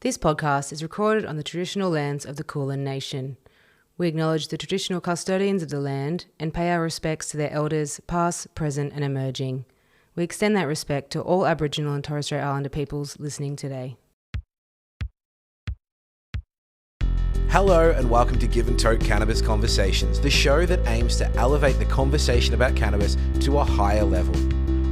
This podcast is recorded on the traditional lands of the Kulin Nation. We acknowledge the traditional custodians of the land and pay our respects to their elders, past, present and emerging. We extend that respect to all Aboriginal and Torres Strait Islander peoples listening today. Hello and welcome to Give and Tote Cannabis Conversations, the show that aims to elevate the conversation about cannabis to a higher level.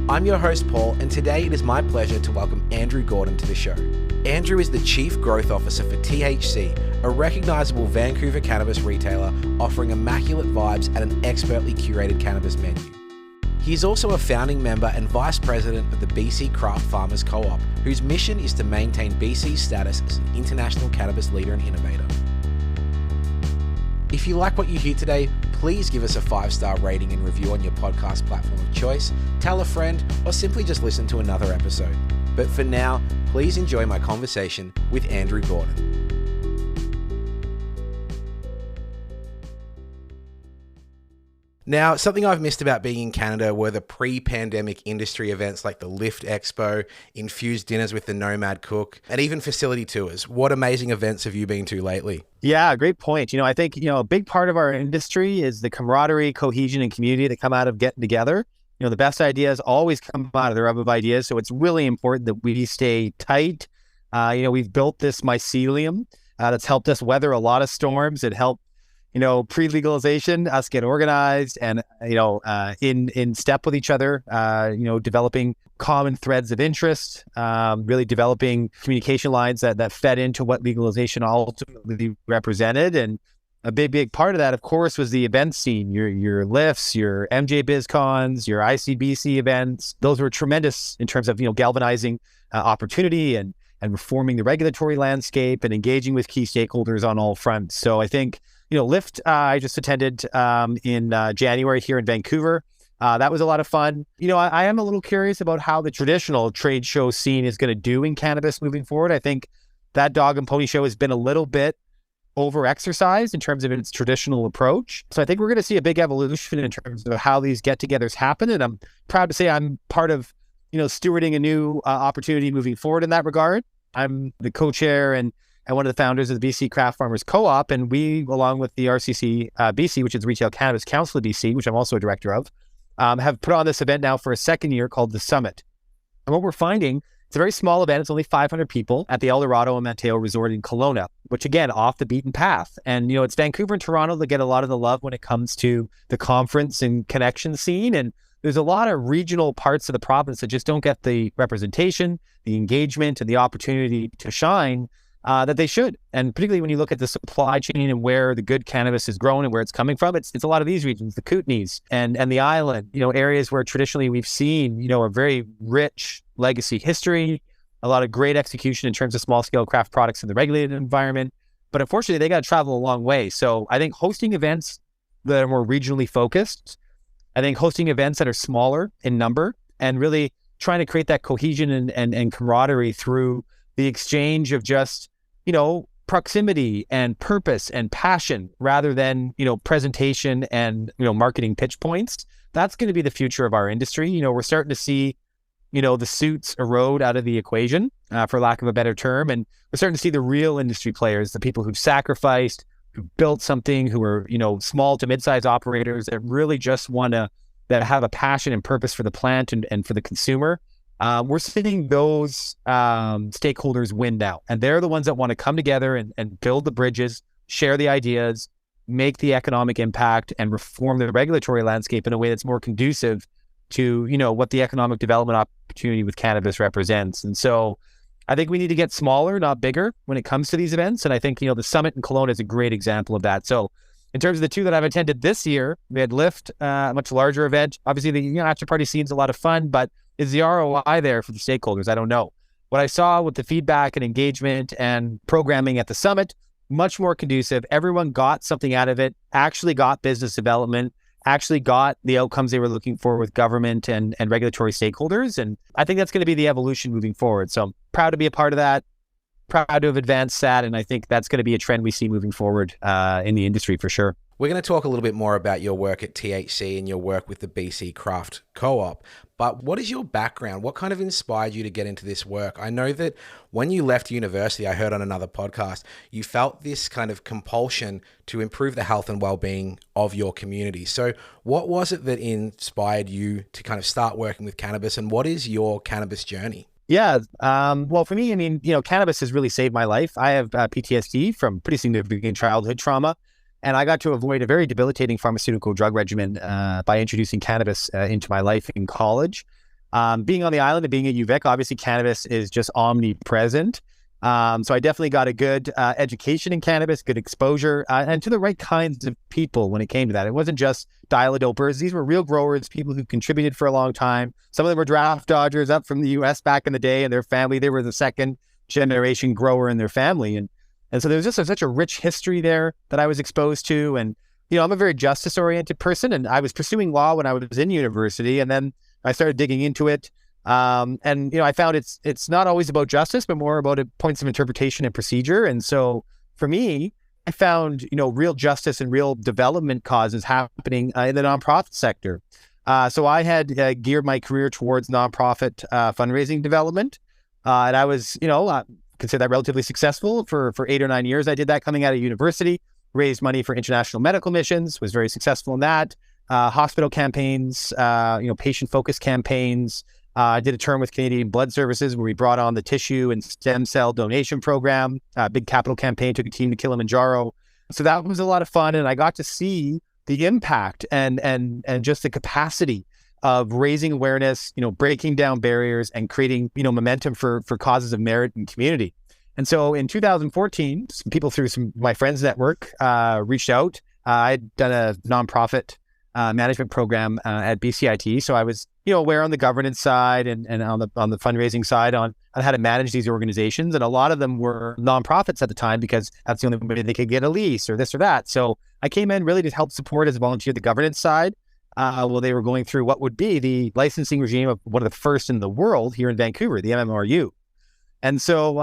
I'm your host Paul, and today it is my pleasure to welcome Andrew Gordon to the show. Andrew is the Chief Growth Officer for THC, a recognisable Vancouver cannabis retailer offering immaculate vibes and an expertly curated cannabis menu. He is also a founding member and Vice President of the BC Craft Farmers Co-op, whose mission is to maintain BC's status as an international cannabis leader and innovator. If you like what you hear today, please give us a 5-star rating and review on your podcast platform of choice, tell a friend, or simply just listen to another episode. But for now, please enjoy my conversation with Andrew Gordon. Now, something I've missed about being in Canada were the pre-pandemic industry events like the Lift Expo, infused dinners with the Nomad Cook, and even facility tours. What amazing events have you been to lately? Yeah, great point. I think, a big part of our industry is the camaraderie, cohesion, and community that come out of getting together. The best ideas always come out of the rub of ideas. So it's really important that we stay tight. We've built this mycelium that's helped us weather a lot of storms. It helped pre-legalization, us get organized and, in step with each other, developing common threads of interest, really developing communication lines that fed into what legalization ultimately represented. And a big part of that, of course, was the event scene, your lifts, your MJ BizCons, your ICBC events. Those were tremendous in terms of, galvanizing opportunity and reforming the regulatory landscape and engaging with key stakeholders on all fronts. So I think, Lift, I just attended in January here in Vancouver. That was a lot of fun. I am a little curious about how the traditional trade show scene is going to do in cannabis moving forward. I think that dog and pony show has been a little bit over-exercised in terms of its traditional approach. So I think we're going to see a big evolution in terms of how these get-togethers happen. And I'm proud to say I'm part of, stewarding a new opportunity moving forward in that regard. I'm the co-chair and one of the founders of the BC Craft Farmers Co-op, and we, along with the RCC BC, which is the Retail Cannabis Council of BC, which I'm also a director of, have put on this event now for a second year called the Summit. And what we're finding, it's a very small event. It's only 500 people at the El Dorado and Mateo Resort in Kelowna, which again, off the beaten path. And, it's Vancouver and Toronto that get a lot of the love when it comes to the conference and connection scene. And there's a lot of regional parts of the province that just don't get the representation, the engagement, and the opportunity to shine that they should. And particularly when you look at the supply chain and where the good cannabis is grown and where it's coming from, it's a lot of these regions, the Kootenays and the island, areas where traditionally we've seen, a very rich legacy history, a lot of great execution in terms of small scale craft products in the regulated environment. But unfortunately, they got to travel a long way. So I think hosting events that are more regionally focused, I think hosting events that are smaller in number and really trying to create that cohesion and camaraderie through the exchange of just, proximity and purpose and passion rather than, presentation and, marketing pitch points. That's going to be the future of our industry. We're starting to see, the suits erode out of the equation, for lack of a better term. And we're starting to see the real industry players, the people who've sacrificed, who built something, who are, small to mid-sized operators that really just want to, that have a passion and purpose for the plant and for the consumer. We're seeing those stakeholders win now, and they're the ones that want to come together and build the bridges, share the ideas, make the economic impact, and reform the regulatory landscape in a way that's more conducive to, what the economic development opportunity with cannabis represents. And so I think we need to get smaller, not bigger, when it comes to these events. And I think, the Summit in Kelowna is a great example of that. So in terms of the two that I've attended this year, we had Lift, a much larger event. Obviously, the after party scene is a lot of fun, but is the ROI there for the stakeholders? I don't know. What I saw with the feedback and engagement and programming at the Summit, much more conducive. Everyone got something out of it, actually got business development, actually got the outcomes they were looking for with government and regulatory stakeholders. And I think that's going to be the evolution moving forward. So I'm proud to be a part of that, proud to have advanced that. And I think that's going to be a trend we see moving forward in the industry for sure. We're going to talk a little bit more about your work at THC and your work with the BC Craft Co-op, but what is your background? What kind of inspired you to get into this work? I know that when you left university, I heard on another podcast, you felt this kind of compulsion to improve the health and well-being of your community. So what was it that inspired you to kind of start working with cannabis, and what is your cannabis journey? Yeah. Well, for me, cannabis has really saved my life. I have PTSD from pretty significant childhood trauma. And I got to avoid a very debilitating pharmaceutical drug regimen by introducing cannabis into my life in college. Being on the island and being at UVic, obviously cannabis is just omnipresent. So I definitely got a good education in cannabis, good exposure, and to the right kinds of people when it came to that. It wasn't just dial-a-dopers. These were real growers, people who contributed for a long time. Some of them were draft dodgers up from the US back in the day, and their family, they were the second generation grower in their family. And so there was just such a rich history there that I was exposed to. And, I'm a very justice-oriented person, and I was pursuing law when I was in university, and then I started digging into it. I found it's not always about justice, but more about points of interpretation and procedure. And so for me, I found, real justice and real development causes happening in the nonprofit sector. So I had geared my career towards nonprofit fundraising development. And I was, consider that relatively successful for 8 or 9 years. I did that coming out of university, raised money for international medical missions, was very successful in that. Hospital campaigns, patient-focused campaigns. I did a term with Canadian Blood Services where we brought on the tissue and stem cell donation program, big capital campaign, took a team to Kilimanjaro. So that was a lot of fun. And I got to see the impact and just the capacity of raising awareness, breaking down barriers and creating, momentum for causes of merit and community. And so in 2014, some people through my friends' network reached out. I'd done a nonprofit management program at BCIT. So I was, aware on the governance side and on the fundraising side on how to manage these organizations. And a lot of them were nonprofits at the time because that's the only way they could get a lease or this or that. So I came in really to help support as a volunteer the governance side. While they were going through what would be the licensing regime of one of the first in the world here in Vancouver, the MMRU. And so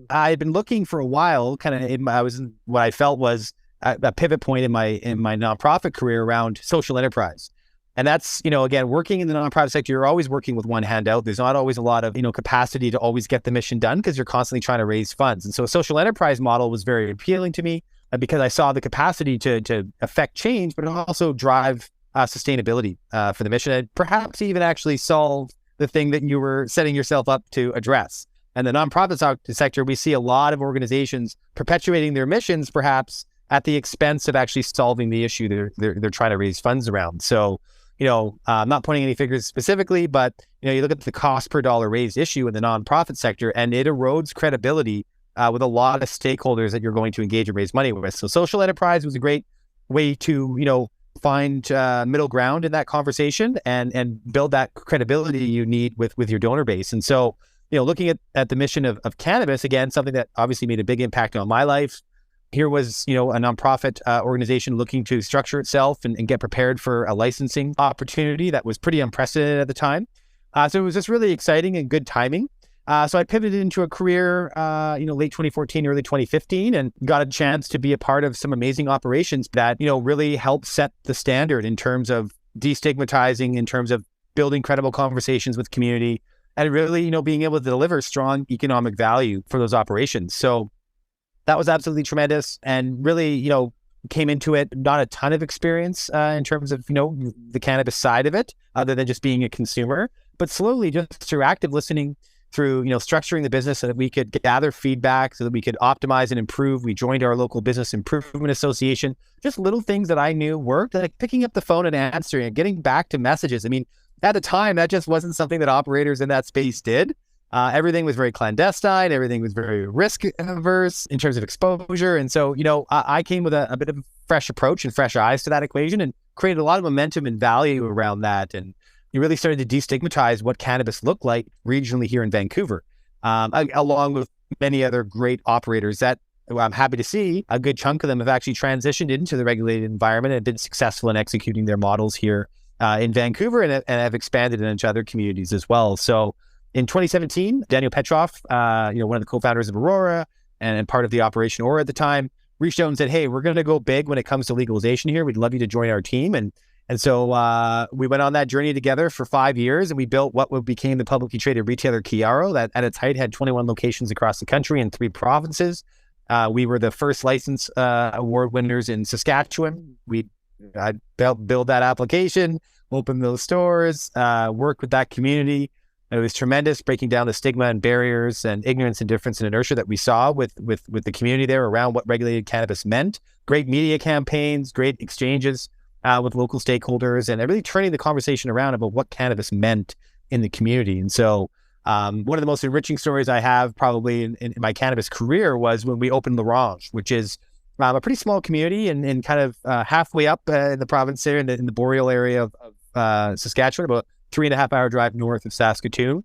I had been looking for a while, I was in what I felt was a pivot point in my nonprofit career around social enterprise. And that's, again, working in the nonprofit sector, you're always working with one hand out. There's not always a lot of, capacity to always get the mission done because you're constantly trying to raise funds. And so a social enterprise model was very appealing to me because I saw the capacity to affect change, but also drive sustainability for the mission, and perhaps even actually solve the thing that you were setting yourself up to address. And the nonprofit sector, we see a lot of organizations perpetuating their missions, perhaps at the expense of actually solving the issue they're trying to raise funds around. So, I'm not pointing any figures specifically, but you look at the cost per dollar raised issue in the nonprofit sector, and it erodes credibility with a lot of stakeholders that you're going to engage and raise money with. So social enterprise was a great way to, find middle ground in that conversation and build that credibility you need with your donor base. And so, looking at the mission of cannabis, again, something that obviously made a big impact on my life. Here was, a nonprofit organization looking to structure itself and get prepared for a licensing opportunity that was pretty unprecedented at the time. So it was just really exciting and good timing. So I pivoted into a career, late 2014, early 2015, and got a chance to be a part of some amazing operations that, really helped set the standard in terms of destigmatizing, in terms of building credible conversations with community, and really, being able to deliver strong economic value for those operations. So that was absolutely tremendous, and really, came into it, not a ton of experience in terms of, the cannabis side of it, other than just being a consumer, but slowly just through active listening, through, structuring the business so that we could gather feedback, so that we could optimize and improve. We joined our local business improvement association, just little things that I knew worked, like picking up the phone and answering and getting back to messages. I mean, at the time, that just wasn't something that operators in that space did. Everything was very clandestine. Everything was very risk averse in terms of exposure. And so, I came with a bit of a fresh approach and fresh eyes to that equation and created a lot of momentum and value around that. And you really started to destigmatize what cannabis looked like regionally here in Vancouver, along with many other great operators that I'm happy to see a good chunk of them have actually transitioned into the regulated environment and been successful in executing their models here in Vancouver and have expanded into other communities as well. So in 2017, Daniel Petroff, one of the co-founders of Aurora and part of the Operation Aura at the time, reached out and said, hey, we're going to go big when it comes to legalization here. We'd love you to join our team. And so we went on that journey together for 5 years, and we built what became the publicly traded retailer Chiaro that at its height had 21 locations across the country in 3 provinces. We were the first license award winners in Saskatchewan. I built that application, opened those stores, worked with that community. It was tremendous, breaking down the stigma and barriers and ignorance and difference and inertia that we saw with the community there around what regulated cannabis meant. Great media campaigns, great exchanges with local stakeholders, and really turning the conversation around about what cannabis meant in the community. And so one of the most enriching stories I have probably in my cannabis career was when we opened L'Orange, which is a pretty small community and kind of halfway up in the province there in the boreal area of Saskatchewan, about 3.5 hour drive north of Saskatoon.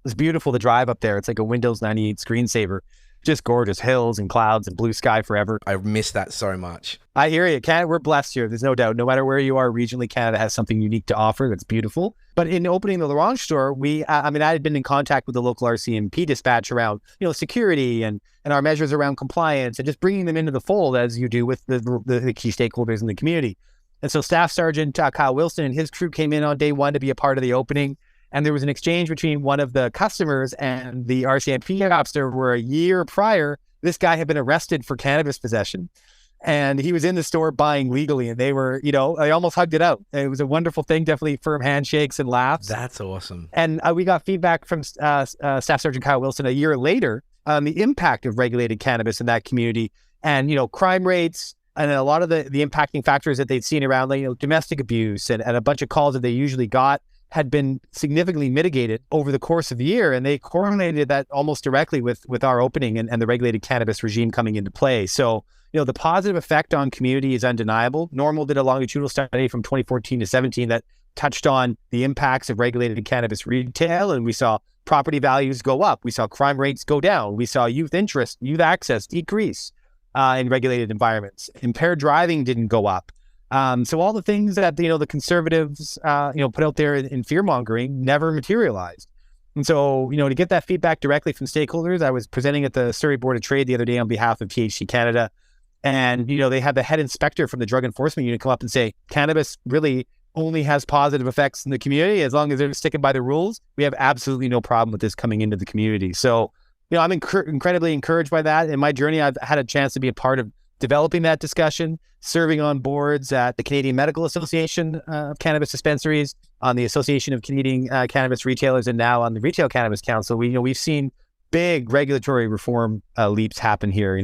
It's beautiful to drive up there. It's like a Windows 98 screensaver. Just gorgeous hills and clouds and blue sky forever. I miss that so much. I hear you. We're blessed here. There's no doubt. No matter where you are regionally, Canada has something unique to offer that's beautiful. But in opening the L'Orange store, I had been in contact with the local RCMP dispatch around, security and our measures around compliance and just bringing them into the fold as you do with the key stakeholders in the community. And so Staff Sergeant Kyle Wilson and his crew came in on day 1 to be a part of the opening. And there was an exchange between one of the customers and the RCMP officer where a year prior, this guy had been arrested for cannabis possession. And he was in the store buying legally, and they were, they almost hugged it out. It was a wonderful thing, definitely firm handshakes and laughs. That's awesome. And we got feedback from Staff Sergeant Kyle Wilson a year later on the impact of regulated cannabis in that community and, crime rates and a lot of the impacting factors that they'd seen around, domestic abuse and a bunch of calls that they usually got had been significantly mitigated over the course of the year. And they correlated that almost directly with our opening and the regulated cannabis regime coming into play. So, the positive effect on community is undeniable. Normal did a longitudinal study from 2014 to 17 that touched on the impacts of regulated cannabis retail. And we saw property values go up. We saw crime rates go down. We saw youth interest, youth access decrease in regulated environments. Impaired driving didn't go up. So all the things that, the conservatives, put out there in fear-mongering never materialized. And so, to get that feedback directly from stakeholders, I was presenting at the Surrey Board of Trade the other day on behalf of THC Canada. And, they had the head inspector from the Drug Enforcement Unit come up and say, cannabis really only has positive effects in the community. As long as they're sticking by the rules, we have absolutely no problem with this coming into the community. So, I'm incredibly encouraged by that. In my journey, I've had a chance to be a part of developing that discussion, serving on boards at the Canadian Medical Association of Cannabis Dispensaries, on the Association of Canadian Cannabis Retailers, and now on the Retail Cannabis Council. We've seen big regulatory reform leaps happen here.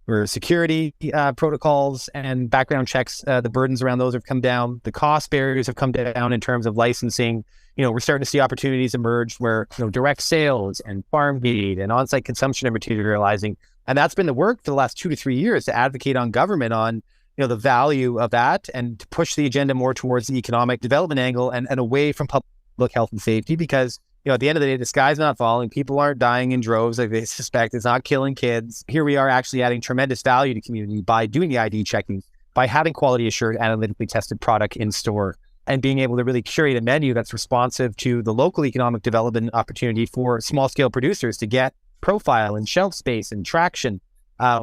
Where security protocols and background checks, the burdens around those have come down. The cost barriers have come down in terms of licensing. We're starting to see opportunities emerge where, direct sales and farm gate and on-site consumption are materializing. And that's been the work for the last 2 to 3 years to advocate on government on, the value of that and to push the agenda more towards the economic development angle and away from public health and safety because, at the end of the day, the sky's not falling. People aren't dying in droves like they suspect. It's not killing kids. Here we are actually adding tremendous value to community by doing the ID checking, by having quality assured, analytically tested product in store and being able to really curate a menu that's responsive to the local economic development opportunity for small scale producers to get profile and shelf space and traction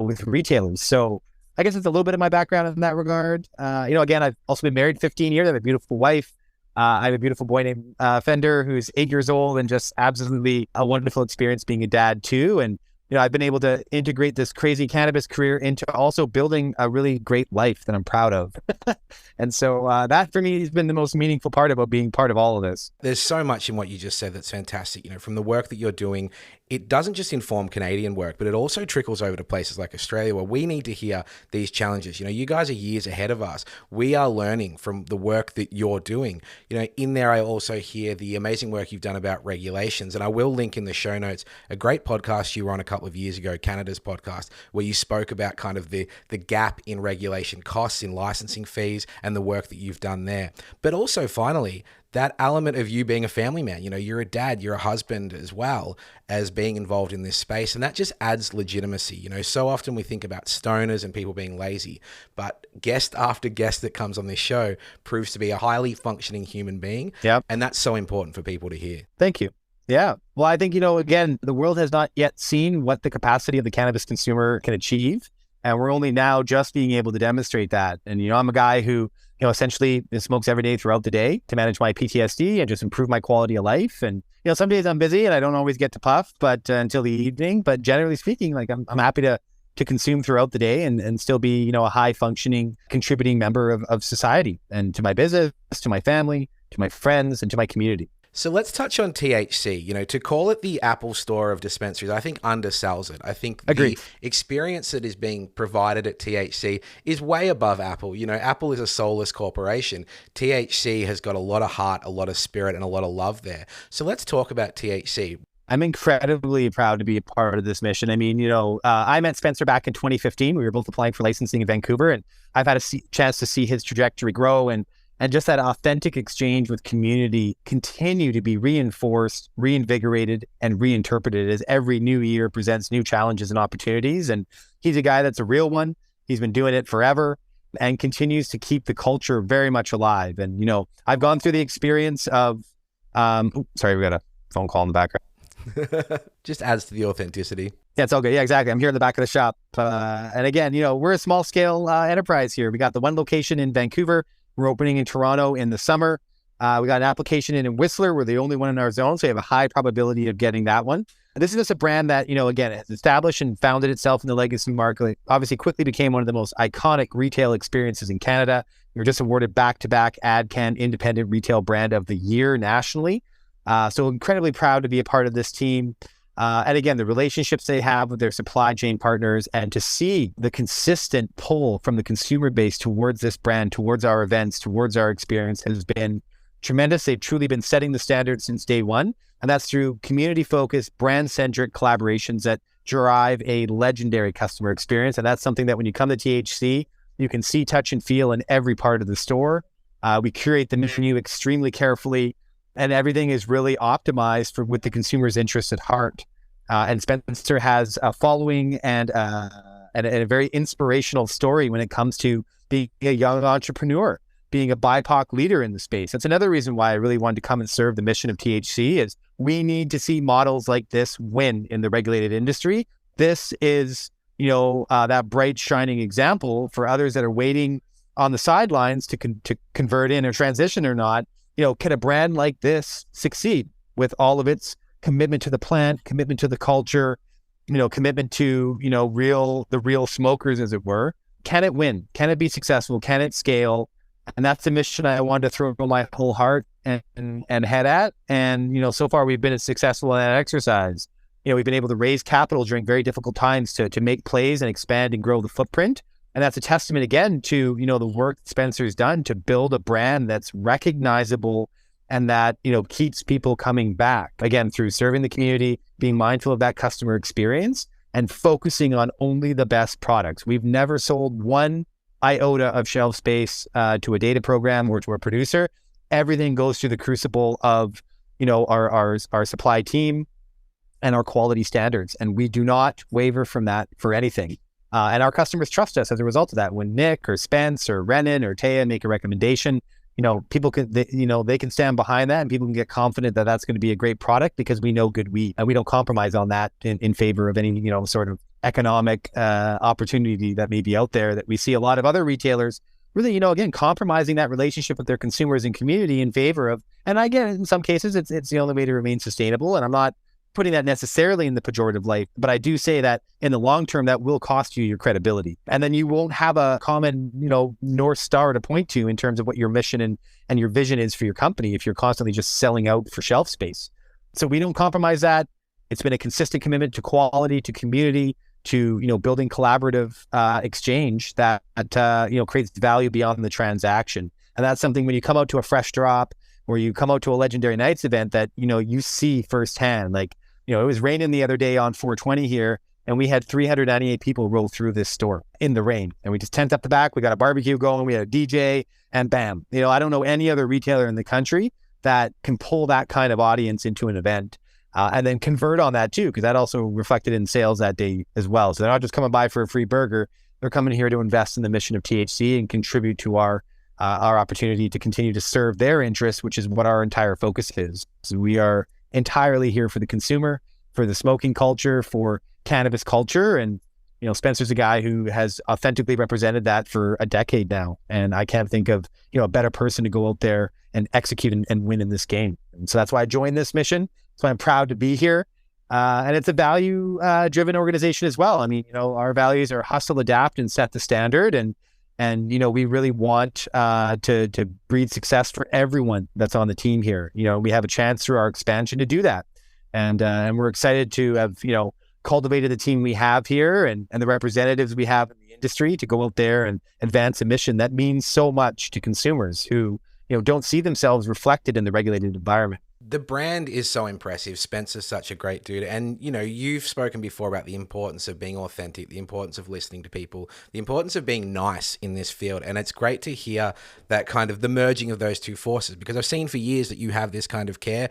with retailers. So I guess it's a little bit of my background in that regard. Again, I've also been married 15 years. I have a beautiful wife. I have a beautiful boy named Fender, who's 8 years old, and just absolutely a wonderful experience being a dad too. And, I've been able to integrate this crazy cannabis career into also building a really great life that I'm proud of. And so that for me has been the most meaningful part about being part of all of this. There's so much in what you just said that's fantastic. From the work that you're doing, it doesn't just inform Canadian work, but it also trickles over to places like Australia where we need to hear these challenges. You guys are years ahead of us. We are learning from the work that you're doing. In there, I also hear the amazing work you've done about regulations. And I will link in the show notes a great podcast you were on a couple of years ago, Canada's podcast, where you spoke about kind of the gap in regulation costs, in licensing fees, and the work that you've done there. But also, finally, that element of you being a family man, you're a dad, you're a husband as well as being involved in this space. And that just adds legitimacy. So often we think about stoners and people being lazy, but guest after guest that comes on this show proves to be a highly functioning human being. Yep. And that's so important for people to hear. Thank you. Yeah. Well, I think, again, the world has not yet seen what the capacity of the cannabis consumer can achieve. And we're only now just being able to demonstrate that. And, I'm a guy who, essentially smokes every day throughout the day to manage my PTSD and just improve my quality of life. And, some days I'm busy and I don't always get to puff, but until the evening. But generally speaking, like I'm happy to consume throughout the day and still be, a high functioning, contributing member of society and to my business, to my family, to my friends, and to my community. So let's touch on THC. To call it the Apple Store of dispensaries, I think undersells it. I think Agreed. The experience that is being provided at THC is way above Apple. Apple is a soulless corporation. THC has got a lot of heart, a lot of spirit, and a lot of love there. So let's talk about THC. I'm incredibly proud to be a part of this mission. I mean, I met Spencer back in 2015. We were both applying for licensing in Vancouver, and I've had a chance to see his trajectory grow and just that authentic exchange with community continue to be reinforced, reinvigorated, and reinterpreted as every new year presents new challenges and opportunities. And he's a guy that's a real one. He's been doing it forever and continues to keep the culture very much alive. And, I've gone through the experience of, sorry, we got a phone call in the background. Just adds to the authenticity. Yeah, it's all good. Yeah, exactly. I'm here in the back of the shop. And again, we're a small scale enterprise here. We got the one location in Vancouver. We're opening in Toronto in the summer. We got an application in Whistler. We're the only one in our zone, so we have a high probability of getting that one. And this is just a brand that, again, has established and founded itself in the legacy market. Obviously, quickly became one of the most iconic retail experiences in Canada. We were just awarded back-to-back AdCan Independent Retail Brand of the Year nationally. So incredibly proud to be a part of this team. And again, the relationships they have with their supply chain partners and to see the consistent pull from the consumer base towards this brand, towards our events, towards our experience has been tremendous. They've truly been setting the standard since day one. And that's through community-focused, brand-centric collaborations that drive a legendary customer experience. And that's something that when you come to THC, you can see, touch, and feel in every part of the store. We curate the menu extremely carefully, and everything is really optimized with the consumer's interests at heart. And Spencer has a following and a very inspirational story when it comes to being a young entrepreneur, being a BIPOC leader in the space. That's another reason why I really wanted to come and serve the mission of THC is we need to see models like this win in the regulated industry. This is, that bright, shining example for others that are waiting on the sidelines to convert in or transition or not. Can a brand like this succeed with all of its commitment to the plant, commitment to the culture, commitment to, the real smokers, as it were? Can it win? Can it be successful? Can it scale? And that's the mission I wanted to throw my whole heart and head at. And, so far we've been successful in that exercise. We've been able to raise capital during very difficult times to make plays and expand and grow the footprint. And that's a testament again to, the work Spencer's done to build a brand that's recognizable and that, keeps people coming back, again, through serving the community, being mindful of that customer experience and focusing on only the best products. We've never sold one iota of shelf space to a data program or to a producer. Everything goes through the crucible of, our supply team and our quality standards. And we do not waver from that for anything. And our customers trust us as a result of that. When Nick or Spence or Renan or Taya make a recommendation, people can, they can stand behind that and people can get confident that that's going to be a great product because we know good weed and we don't compromise on that in favor of any, sort of economic opportunity that may be out there that we see a lot of other retailers really, again, compromising that relationship with their consumers and community in favor of, and again, in some cases, it's the only way to remain sustainable. And I'm not putting that necessarily in the pejorative light, but I do say that in the long term, that will cost you your credibility. And then you won't have a common, North Star to point to in terms of what your mission and your vision is for your company if you're constantly just selling out for shelf space. So we don't compromise that. It's been a consistent commitment to quality, to community, to, building collaborative exchange that, creates value beyond the transaction. And that's something when you come out to a fresh drop or you come out to a Legendary Nights event that, you see firsthand. Like, it was raining the other day on 420 here and we had 398 people roll through this store in the rain. And we just tent up the back. We got a barbecue going. We had a DJ and bam. I don't know any other retailer in the country that can pull that kind of audience into an event and then convert on that too, because that also reflected in sales that day as well. So they're not just coming by for a free burger. They're coming here to invest in the mission of THC and contribute to our opportunity to continue to serve their interests, which is what our entire focus is. So we are entirely here for the consumer, for the smoking culture, for cannabis culture. And Spencer's a guy who has authentically represented that for a decade now. And I can't think of, a better person to go out there and execute and win in this game. And so that's why I joined this mission. So I'm proud to be here. And it's a value driven organization as well. I mean, our values are hustle, adapt, and set the standard. And we really want to breed success for everyone that's on the team here. We have a chance through our expansion to do that. And we're excited to have, cultivated the team we have here and the representatives we have in the industry to go out there and advance a mission that means so much to consumers who, don't see themselves reflected in the regulated environment. The brand is so impressive. Spencer's such a great dude. And, you've spoken before about the importance of being authentic, the importance of listening to people, the importance of being nice in this field. And it's great to hear that kind of the merging of those two forces, because I've seen for years that you have this kind of care.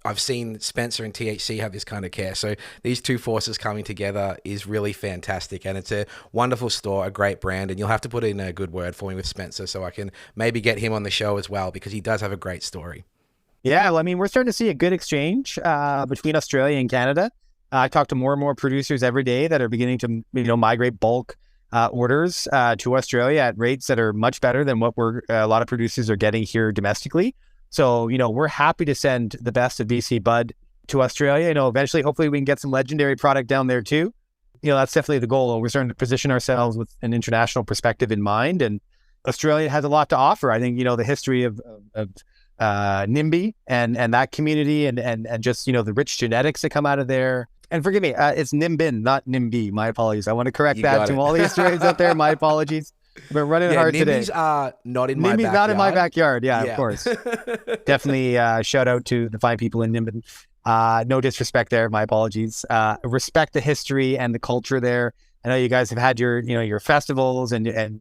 I've seen Spencer and THC have this kind of care. So these two forces coming together is really fantastic. And it's a wonderful store, a great brand. And you'll have to put in a good word for me with Spencer so I can maybe get him on the show as well, because he does have a great story. Yeah, well, I mean, we're starting to see a good exchange between Australia and Canada. I talk to more and more producers every day that are beginning to, migrate bulk orders to Australia at rates that are much better than what a lot of producers are getting here domestically. So, we're happy to send the best of BC bud to Australia. Eventually, hopefully we can get some legendary product down there too. That's definitely the goal. We're starting to position ourselves with an international perspective in mind. And Australia has a lot to offer. I think, the history of NIMBY and that community and just, the rich genetics that come out of there. And forgive me, it's Nimbin, not NIMBY. My apologies. I want to correct that to all the Australians out there. My apologies. We're running hard today. NIMBYs are not in my backyard. NIMBY's not in my backyard. Yeah, of course. Definitely shout out to the fine people in Nimbin. No disrespect there. My apologies. Respect the history and the culture there. I know you guys have had your festivals and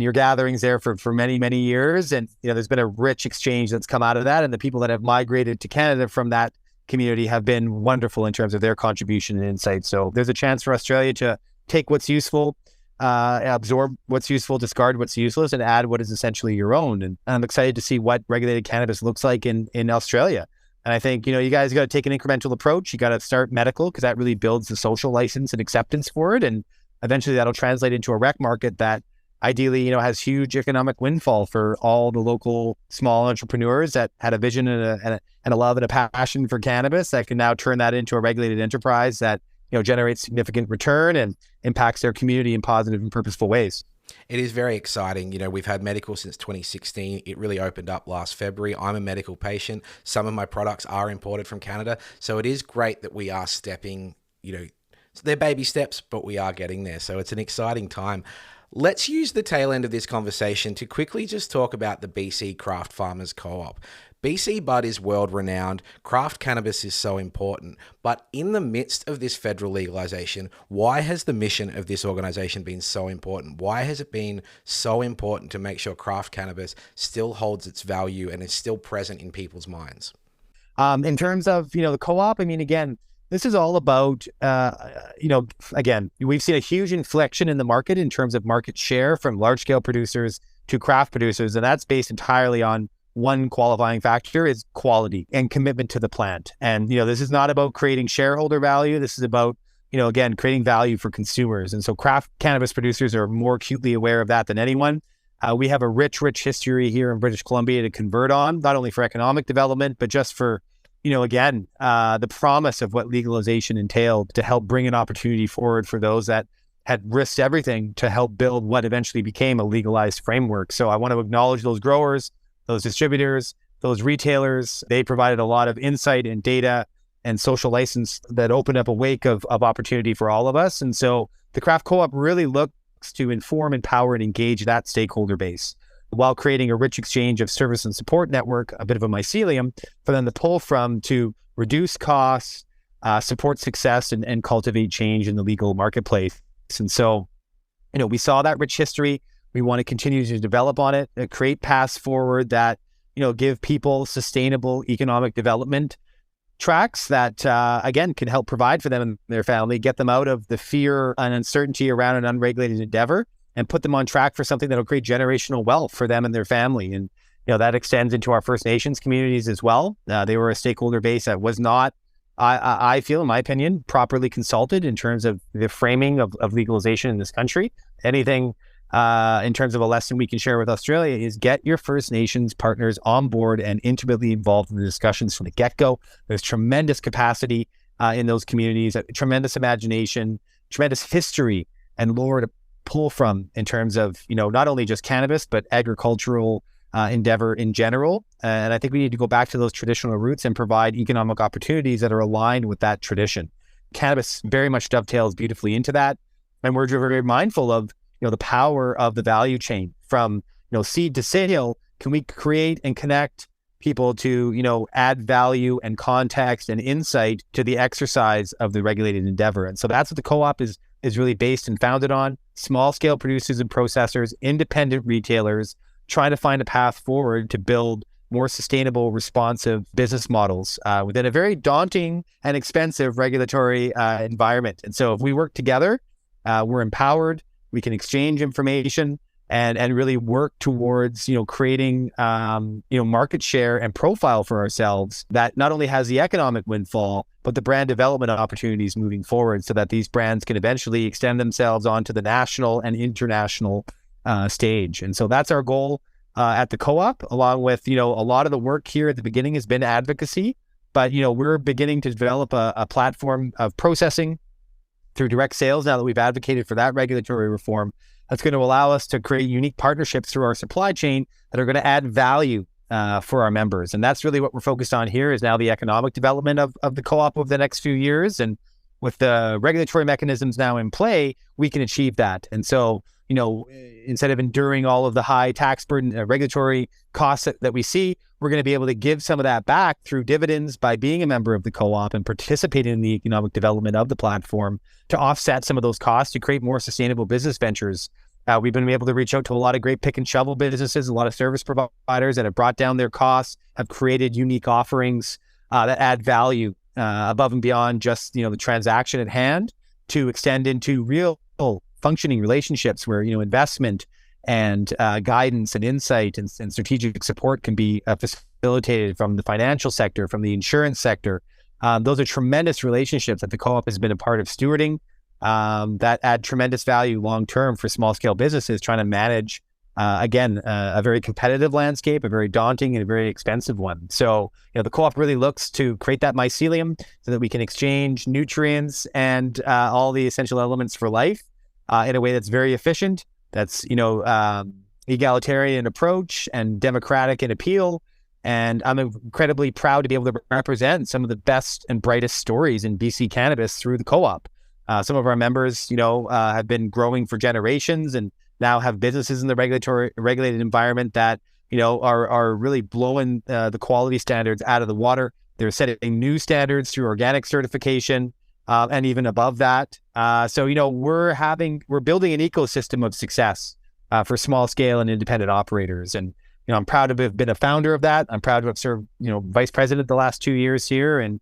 your gatherings there for many, many years. And, there's been a rich exchange that's come out of that. And the people that have migrated to Canada from that community have been wonderful in terms of their contribution and insight. So there's a chance for Australia to take what's useful, absorb what's useful, discard what's useless, and add what is essentially your own. And I'm excited to see what regulated cannabis looks like in Australia. And I think, you guys got to take an incremental approach. You got to start medical, because that really builds the social license and acceptance for it. And eventually that'll translate into a rec market that ideally, has huge economic windfall for all the local small entrepreneurs that had a vision and a love and a passion for cannabis that can now turn that into a regulated enterprise that, generates significant return and impacts their community in positive and purposeful ways. It is very exciting. We've had medical since 2016. It really opened up last February. I'm a medical patient. Some of my products are imported from Canada. So it is great that we are stepping, they're baby steps, but we are getting there. So it's an exciting time. Let's use the tail end of this conversation to quickly just talk about the BC Craft Farmers Co-op. BC Bud is world renowned. Craft cannabis is so important. But in the midst of this federal legalization, why has the mission of this organization been so important? Why has it been so important to make sure craft cannabis still holds its value and is still present in people's minds? In terms of, the co-op, I mean, again, this is all about, again, we've seen a huge inflection in the market in terms of market share from large scale producers to craft producers. And that's based entirely on one qualifying factor is quality and commitment to the plant. And, this is not about creating shareholder value. This is about, again, creating value for consumers. And so craft cannabis producers are more acutely aware of that than anyone. We have a rich history here in British Columbia to convert on, not only for economic development, but just for, again, the promise of what legalization entailed to help bring an opportunity forward for those that had risked everything to help build what eventually became a legalized framework. So I want to acknowledge those growers, those distributors, those retailers. They provided a lot of insight and data and social license that opened up a wake of opportunity for all of us. And so the Craft Co-op really looks to inform, empower, and engage that stakeholder base while creating a rich exchange of service and support network, a bit of a mycelium for them to pull from to reduce costs, support success, and cultivate change in the legal marketplace. And so, we saw that rich history. We want to continue to develop on it, create paths forward that, give people sustainable economic development tracks that, again, can help provide for them and their family, get them out of the fear and uncertainty around an unregulated endeavor, and put them on track for something that will create generational wealth for them and their family. And, that extends into our First Nations communities as well. They were a stakeholder base that was not I feel, in my opinion, properly consulted in terms of the framing of legalization in this country. Anything in terms of a lesson we can share with Australia is get your First Nations partners on board and intimately involved in the discussions from the get-go. There's tremendous capacity in those communities, tremendous imagination, tremendous history and lore to pull from in terms of, not only just cannabis, but agricultural endeavor in general. And I think we need to go back to those traditional roots and provide economic opportunities that are aligned with that tradition. Cannabis very much dovetails beautifully into that. And we're very mindful of, the power of the value chain from, seed to sale. Can we create and connect people to, add value and context and insight to the exercise of the regulated endeavor? And so that's what the co-op is really based and founded on. Small scale producers and processors, independent retailers, trying to find a path forward to build more sustainable, responsive business models within a very daunting and expensive regulatory environment. And so if we work together, we're empowered, we can exchange information and really work towards, creating, market share and profile for ourselves that not only has the economic windfall, but the brand development opportunities moving forward so that these brands can eventually extend themselves onto the national and international stage. And so that's our goal at the co-op, along with, a lot of the work here at the beginning has been advocacy, but, we're beginning to develop a platform of processing through direct sales now that we've advocated for that regulatory reform. That's going to allow us to create unique partnerships through our supply chain that are going to add value for our members. And that's really what we're focused on here is now the economic development of the co-op over the next few years. And with the regulatory mechanisms now in play, we can achieve that. And so, instead of enduring all of the high tax burden, regulatory costs that we see, we're going to be able to give some of that back through dividends by being a member of the co-op and participating in the economic development of the platform to offset some of those costs to create more sustainable business ventures. We've been able to reach out to a lot of great pick and shovel businesses, a lot of service providers that have brought down their costs, have created unique offerings that add value above and beyond just, the transaction at hand to extend into real functioning relationships where, investment and guidance and insight and strategic support can be facilitated from the financial sector, from the insurance sector. Those are tremendous relationships that the co-op has been a part of stewarding that add tremendous value long-term for small-scale businesses trying to manage, a very competitive landscape, a very daunting and a very expensive one. So, the co-op really looks to create that mycelium so that we can exchange nutrients and all the essential elements for life in a way that's very efficient, that's, egalitarian approach and democratic in appeal. And I'm incredibly proud to be able to represent some of the best and brightest stories in BC cannabis through the co-op. Some of our members, have been growing for generations and now have businesses in the regulated environment that, are really blowing the quality standards out of the water. They're setting new standards through organic certification and even above that. So, we're building an ecosystem of success for small scale and independent operators. And, I'm proud to have been a founder of that. I'm proud to have served, vice president the last 2 years here and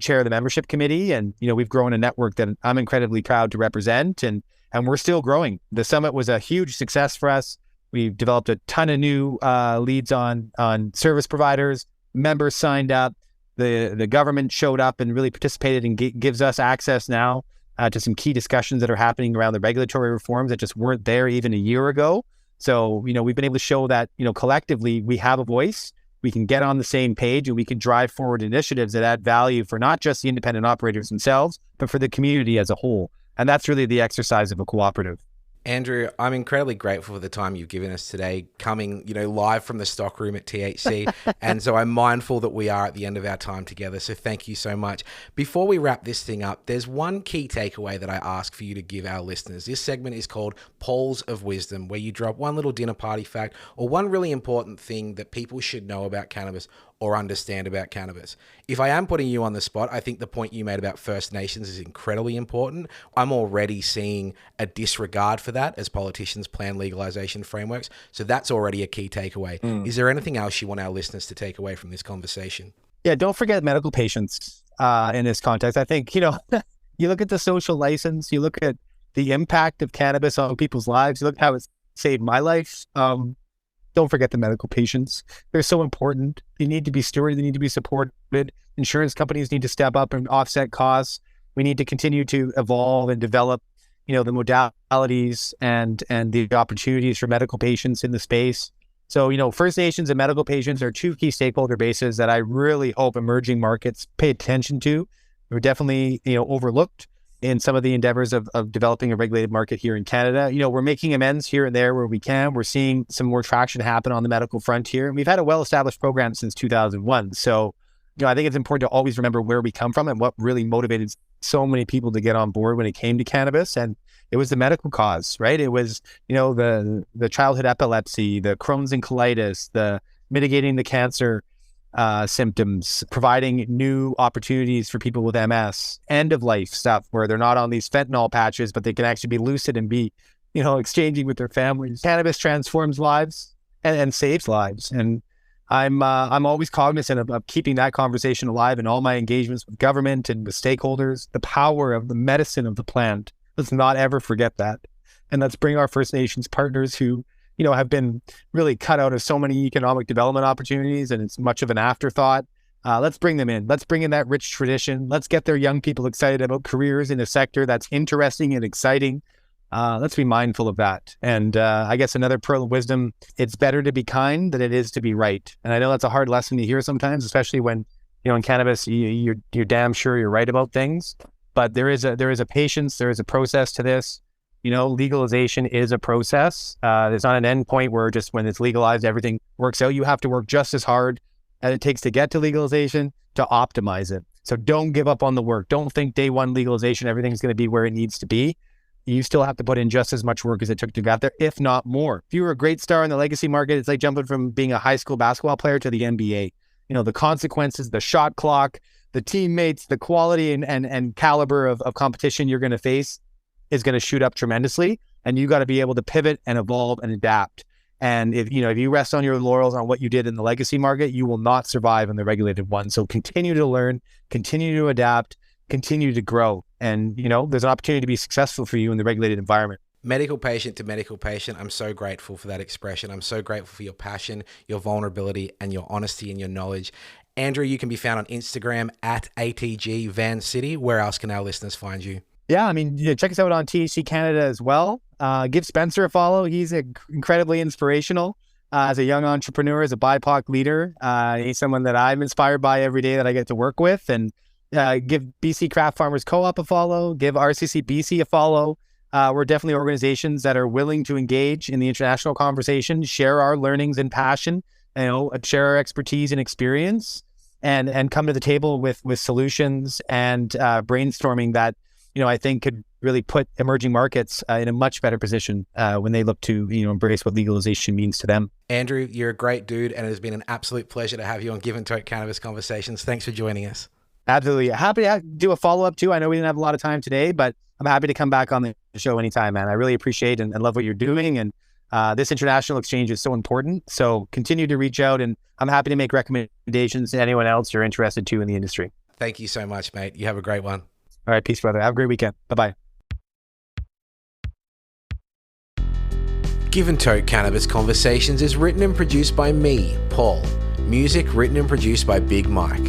chair of the membership committee. And, we've grown a network that I'm incredibly proud to represent and we're still growing. The summit was a huge success for us. We've developed a ton of new leads on service providers. Members signed up. The government showed up and really participated and gives us access now to some key discussions that are happening around the regulatory reforms that just weren't there even a year ago. So, we've been able to show that, collectively we have a voice, we can get on the same page and we can drive forward initiatives that add value for not just the independent operators themselves, but for the community as a whole. And that's really the exercise of a cooperative. Andrew, I'm incredibly grateful for the time you've given us today, coming, live from the stockroom at THC. And so I'm mindful that we are at the end of our time together. So thank you so much. Before we wrap this thing up, there's one key takeaway that I ask for you to give our listeners. This segment is called Pearls of Wisdom, where you drop one little dinner party fact or one really important thing that people should know about cannabis or understand about cannabis. If I am putting you on the spot, I think the point you made about First Nations is incredibly important. I'm already seeing a disregard for that as politicians plan legalization frameworks. So that's already a key takeaway. Is there anything else you want our listeners to take away from this conversation? Yeah, don't forget medical patients in this context. I think, you look at the social license, you look at the impact of cannabis on people's lives, you look how it's saved my life. Don't forget the medical patients. They're so important. They need to be stewarded. They need to be supported. Insurance companies need to step up and offset costs. We need to continue to evolve and develop, the modalities and the opportunities for medical patients in the space. So, First Nations and medical patients are two key stakeholder bases that I really hope emerging markets pay attention to. We're definitely, overlooked in some of the endeavors of developing a regulated market here in Canada. We're making amends here and there where we can. We're seeing some more traction happen on the medical frontier. And we've had a well-established program since 2001. So, I think it's important to always remember where we come from and what really motivated so many people to get on board when it came to cannabis. And it was the medical cause, right? It was, the childhood epilepsy, the Crohn's and colitis, the mitigating the cancer symptoms, providing new opportunities for people with MS, end of life stuff where they're not on these fentanyl patches, but they can actually be lucid and be, exchanging with their families. Cannabis transforms lives and saves lives. And I'm always cognizant of keeping that conversation alive in all my engagements with government and with stakeholders. The power of the medicine of the plant. Let's not ever forget that. And let's bring our First Nations partners who, have been really cut out of so many economic development opportunities, and it's much of an afterthought. Let's bring them in. Let's bring in that rich tradition. Let's get their young people excited about careers in a sector that's interesting and exciting. Let's be mindful of that. And I guess another pearl of wisdom, it's better to be kind than it is to be right. And I know that's a hard lesson to hear sometimes, especially when, in cannabis, you're damn sure you're right about things. But there is a patience, there is a process to this. Legalization is a process. There's not an end point where just when it's legalized, everything works out. You have to work just as hard as it takes to get to legalization to optimize it. So don't give up on the work. Don't think day one legalization, everything's going to be where it needs to be. You still have to put in just as much work as it took to get there, if not more. If you were a great star in the legacy market, it's like jumping from being a high school basketball player to the NBA. The consequences, the shot clock, the teammates, the quality and caliber of competition you're going to face is going to shoot up tremendously. And you got to be able to pivot and evolve and adapt. And if you rest on your laurels on what you did in the legacy market, you will not survive in the regulated one. So continue to learn, continue to adapt, continue to grow. And, there's an opportunity to be successful for you in the regulated environment. Medical patient to medical patient, I'm so grateful for that expression. I'm so grateful for your passion, your vulnerability, and your honesty and your knowledge. Andrew, you can be found on Instagram at ATG Van City. Where else can our listeners find you? Yeah, check us out on THC Canada as well. Give Spencer a follow. He's incredibly inspirational as a young entrepreneur, as a BIPOC leader. He's someone that I'm inspired by every day that I get to work with. And give BC Craft Farmers Co-op a follow. Give RCC BC a follow. We're definitely organizations that are willing to engage in the international conversation, share our learnings and passion, share our expertise and experience, and come to the table with solutions and brainstorming that, I think could really put emerging markets in a much better position when they look to, embrace what legalization means to them. Andrew, you're a great dude, and it has been an absolute pleasure to have you on Give and Tote Cannabis Conversations. Thanks for joining us. Absolutely. Happy to do a follow-up too. I know we didn't have a lot of time today, but I'm happy to come back on the show anytime, man. I really appreciate and love what you're doing. And this international exchange is so important. So continue to reach out, and I'm happy to make recommendations to anyone else you're interested to in the industry. Thank you so much, mate. You have a great one. All right. Peace, brother. Have a great weekend. Bye-bye. Give and Tote Cannabis Conversations is written and produced by me, Paul. Music written and produced by Big Mike.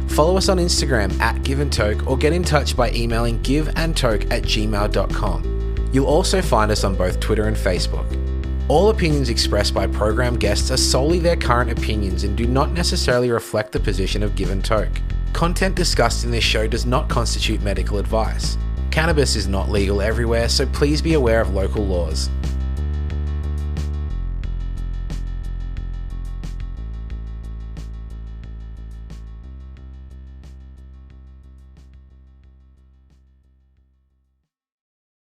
Follow us on Instagram at Give and Toke, or get in touch by emailing giveandtoke@gmail.com. You'll also find us on both Twitter and Facebook. All opinions expressed by program guests are solely their current opinions and do not necessarily reflect the position of Give and Toke. Content discussed in this show does not constitute medical advice. Cannabis is not legal everywhere, so please be aware of local laws.